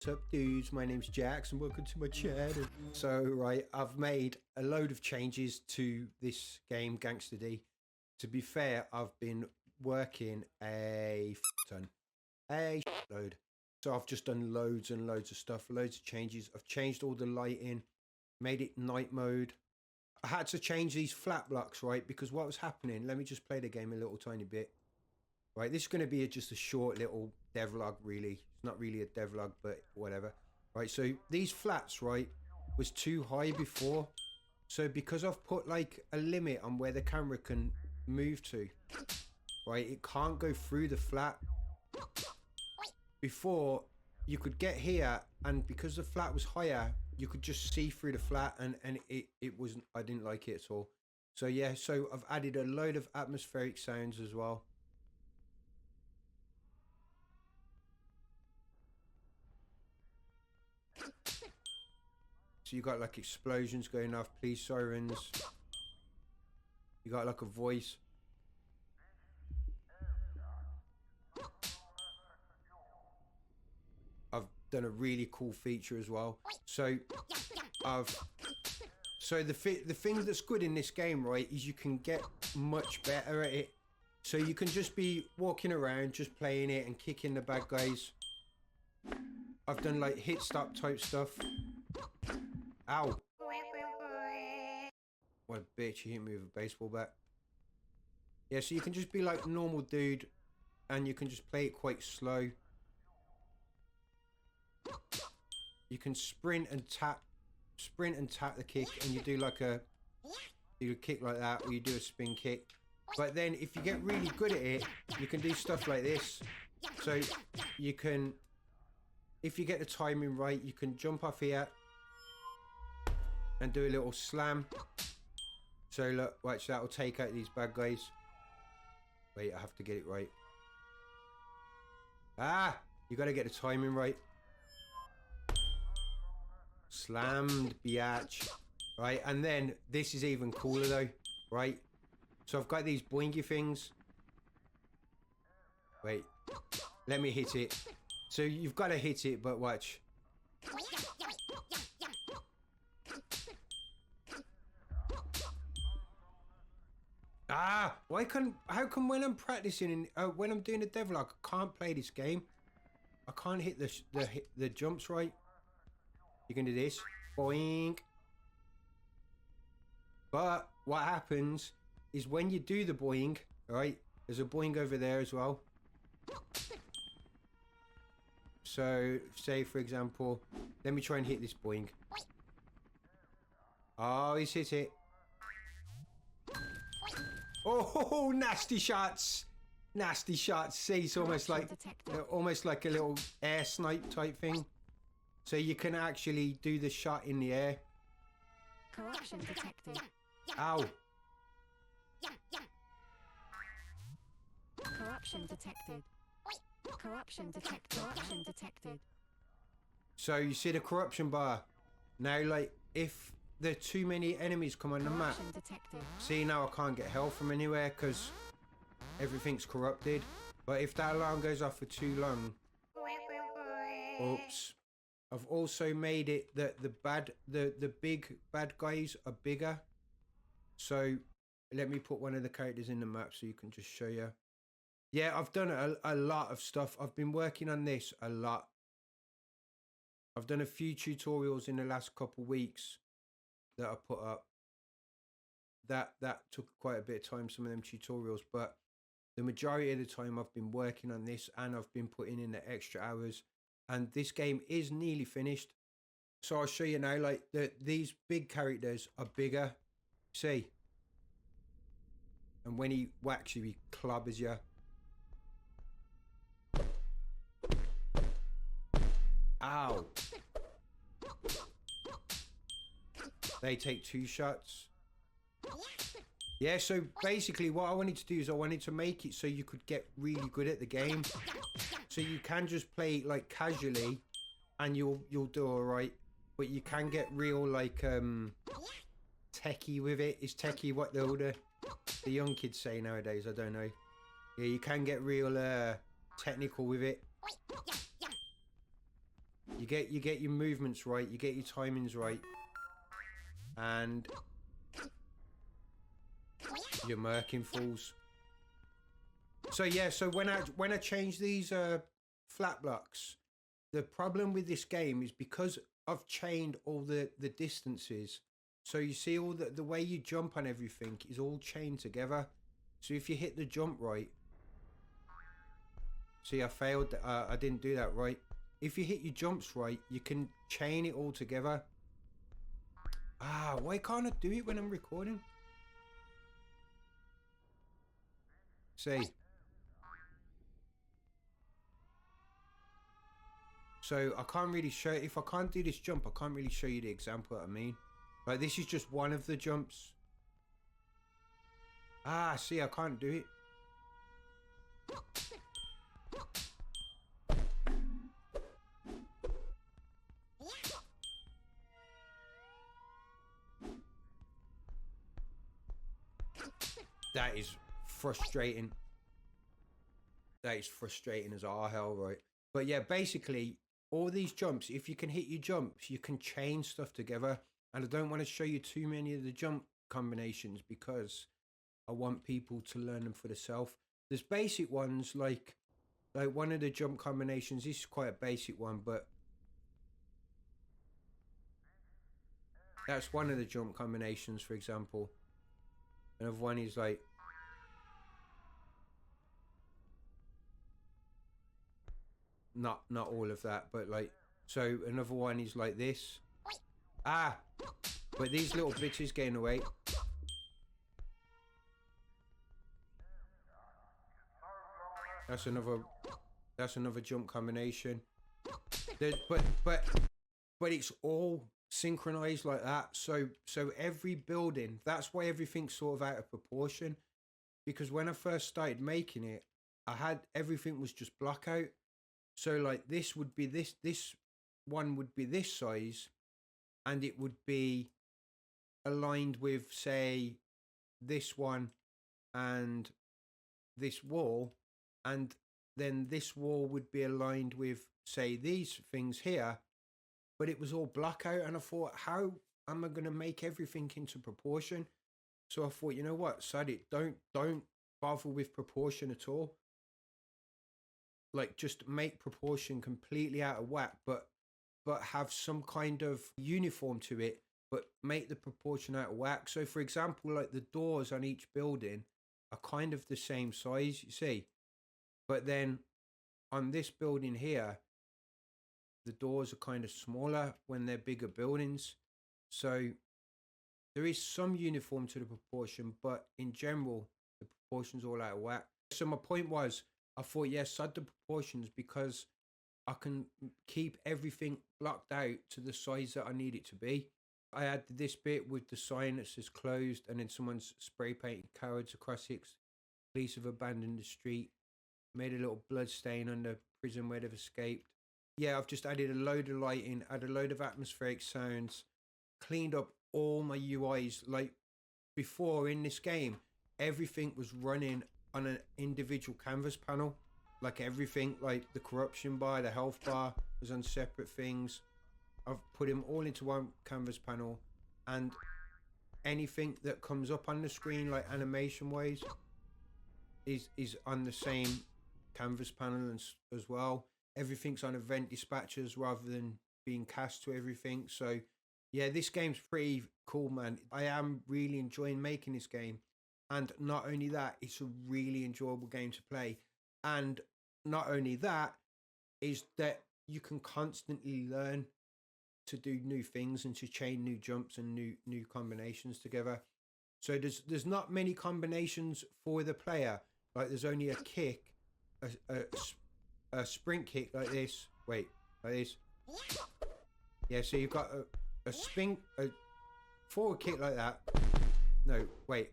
What's up, dudes? My name's Jax and welcome to my channel. So, right, I've made a load of changes to this game, Gansta D. To be fair, I've been working a load. So I've just done loads and loads of stuff, loads of changes. I've changed all the lighting, made it night mode. I had to change these flat blocks, right? Because what was happening, let me just play the game a little tiny bit. Right, this is going to be just a short little devlog, really. It's not really a devlog, but whatever. Right, so these flats, right, was too high before. So because I've put like a limit on where the camera can move to, right, it can't go through the flat. Before, you could get here, and because the flat was higher, you could just see through the flat, and it wasn't, I didn't like it at all. So yeah, so I've added a load of atmospheric sounds as well. So you got like explosions going off, police sirens. You got like a voice. I've done a really cool feature as well. So the thing that's good in this game, right, is you can get much better at it. So you can just be walking around, just playing it and kicking the bad guys. I've done like hit stop type stuff. Ow. What a bitch, he hit me with a baseball bat. Yeah, so you can just be like a normal dude and you can just play it quite slow. You can sprint and tap the kick, and you do like a kick like that, or you do a spin kick. But then if you get really good at it, you can do stuff like this. So you can, if you get the timing right, you can jump off here and do a little slam. So look, watch, that will take out these bad guys. Wait, I have to get it right. Ah, you got to get the timing right. Slammed, biatch. Right, and then this is even cooler though, right? So I've got these boingy things. Wait, let me hit it. So you've got to hit it, but watch. Ah, how come when I'm practicing and when I'm doing the devlog, I can't play this game? I can't hit the jumps right. You can do this, boink. But what happens is when you do the boing, right? There's a boing over there as well. So, say for example, let me try and hit this boing. Oh, he's hit it. Oh, nasty shots. Nasty shots. See, it's almost like a little air snipe type thing. So you can actually do the shot in the air. Corruption detected. Ow. Corruption detected. Corruption detected. Corruption detected. So you see the corruption bar. Now, like, if there are too many enemies come on the map. Detected. See, now I can't get health from anywhere because everything's corrupted. But if that alarm goes off for too long. Oops. I've also made it that the big bad guys are bigger. So let me put one of the characters in the map so you can just show you. Yeah, I've done a lot of stuff. I've been working on this a lot. I've done a few tutorials in the last couple weeks that I put up. That took quite a bit of time, some of them tutorials, but the majority of the time I've been working on this and I've been putting in the extra hours. And this game is nearly finished. So I'll show you now, like, these big characters are bigger. See? And when he whacks you, he clobbers you. Ow. They take 2 shots. Yeah, so basically what I wanted to do is I wanted to make it so you could get really good at the game. So you can just play like casually and you'll do alright. But you can get real like techie with it. Is techie what the young kids say nowadays? I don't know. Yeah, you can get real technical with it. You get your movements right, you get your timings right, and your murking falls. So yeah, so when I change these flat blocks, the problem with this game is because I've chained all the distances. So you see all the way you jump on everything is all chained together. So if you hit the jump right, see I failed, I didn't do that right. If you hit your jumps right, you can chain it all together. Ah, why can't I do it when I'm recording? See. So I can't really show, if I can't do this jump, I can't really show you the example that I mean. Like this is just one of the jumps. Ah, see, I can't do it. That is frustrating. That is frustrating as all hell, right? But yeah, basically, all these jumps, if you can hit your jumps, you can chain stuff together. And I don't want to show you too many of the jump combinations because I want people to learn them for themselves. There's basic ones like one of the jump combinations. This is quite a basic one, but that's one of the jump combinations, for example. Another one is like, not all of that, but like, so another one is like this. Ah, but these little bitches getting away. That's another jump combination. But it's all synchronized like that. So every building, that's why everything's sort of out of proportion. Because when I first started making it, I had everything was just block out. So like this would be this one would be this size, and it would be aligned with, say, this one and this wall, and then this wall would be aligned with, say, these things here, but it was all block out. And I thought, how am I going to make everything into proportion? So I thought, you know what, sod it, don't bother with proportion at all. Like, just make proportion completely out of whack, but have some kind of uniform to it, but make the proportion out of whack. So for example, like the doors on each building are kind of the same size, you see, but then on this building here, the doors are kind of smaller when they're bigger buildings. So there is some uniform to the proportion, but in general, the proportions all out of whack. So my point was, I thought, yes, sod the proportions because I can keep everything blocked out to the size that I need it to be. I had this bit with the sign that says closed, and then someone's spray painted cowards across it. Police have abandoned the street. Made a little blood stain on the prison where they've escaped. Yeah, I've just added a load of lighting, added a load of atmospheric sounds, cleaned up all my UIs. Like before in this game, everything was running on an individual canvas panel. Like everything, like the corruption bar, the health bar was on separate things. I've put them all into one canvas panel, and anything that comes up on the screen, like animation wise, is on the same canvas panel as well. Everything's on event dispatchers rather than being cast to everything. So yeah, this game's pretty cool, man. I am really enjoying making this game, and not only that, it's a really enjoyable game to play. And not only that, is that you can constantly learn to do new things and to chain new jumps and new combinations together. So there's not many combinations for the player. Like there's only a kick, a sprint kick like this. Wait, like this. Yeah, so you've got a forward kick like that. No, wait,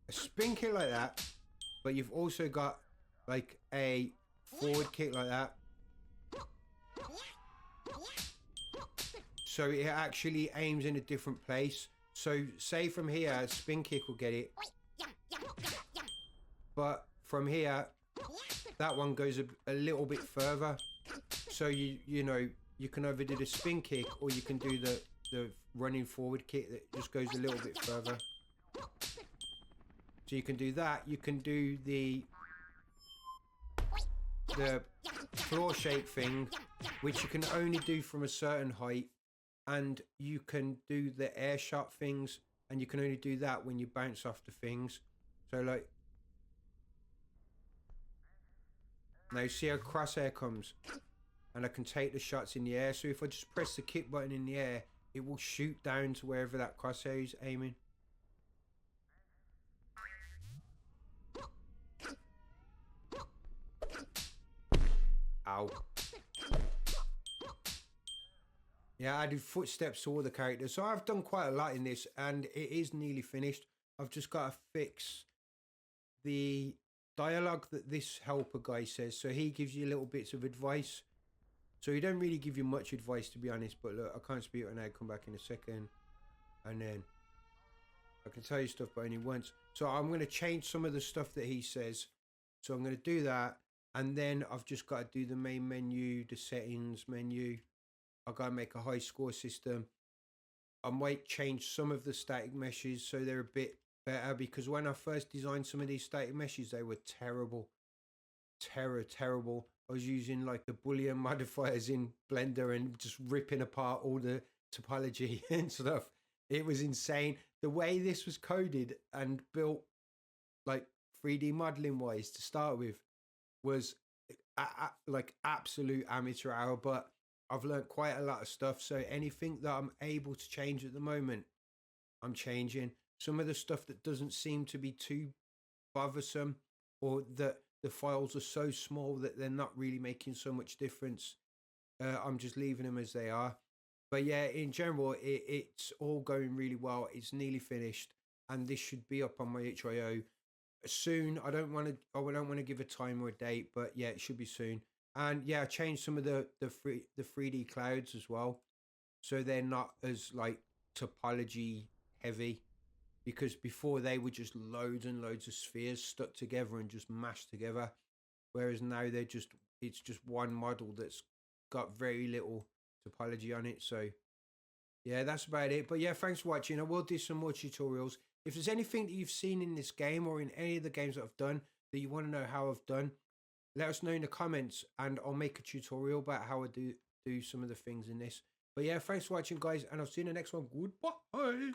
a spin kick like that. But you've also got like a forward kick like that. So it actually aims in a different place. So say from here, a spin kick will get it. But from here, that one goes a little bit further. So you know, you can either do the spin kick or you can do the running forward kick that just goes a little bit further. So you can do that. You can do the floor shake thing, which you can only do from a certain height, and you can do the air shot things, and you can only do that when you bounce off the things. So like, now you see how crosshair comes, and I can take the shots in the air. So if I just press the kick button in the air, it will shoot down to wherever that crosshair is aiming. Ow. Yeah, I do footsteps to all the characters. So I've done quite a lot in this, and it is nearly finished. I've just got to fix the dialogue that this helper guy says. So he gives you little bits of advice. So he don't really give you much advice, to be honest. But look, I can't speak right now. Come back in a second. And then I can tell you stuff, but only once. So I'm going to change some of the stuff that he says. So I'm going to do that. And then I've just got to do the main menu, the settings menu. I've got to make a high score system. I might change some of the static meshes so they're a bit better, because when I first designed some of these static meshes, they were terrible. Terrible. I was using like the Boolean modifiers in Blender and just ripping apart all the topology and stuff. It was insane. The way this was coded and built, like 3D modeling wise to start with, was like absolute amateur hour, but I've learned quite a lot of stuff. So anything that I'm able to change at the moment, I'm changing. Some of the stuff that doesn't seem to be too bothersome, or that the files are so small that they're not really making so much difference, I'm just leaving them as they are. But yeah, in general, it's all going really well. It's nearly finished, and this should be up on my HIO soon. I don't want to give a time or a date, but yeah, it should be soon. And yeah, I changed some of the 3D clouds as well, so they're not as like topology heavy, because before they were just loads and loads of spheres stuck together and just mashed together, whereas now it's just one model that's got very little topology on it. So yeah, that's about it. But yeah, thanks for watching. I will do some more tutorials. If there's anything that you've seen in this game or in any of the games that I've done that you want to know how I've done, let us know in the comments, and I'll make a tutorial about how I do some of the things in this. But yeah, thanks for watching, guys, and I'll see you in the next one. Goodbye.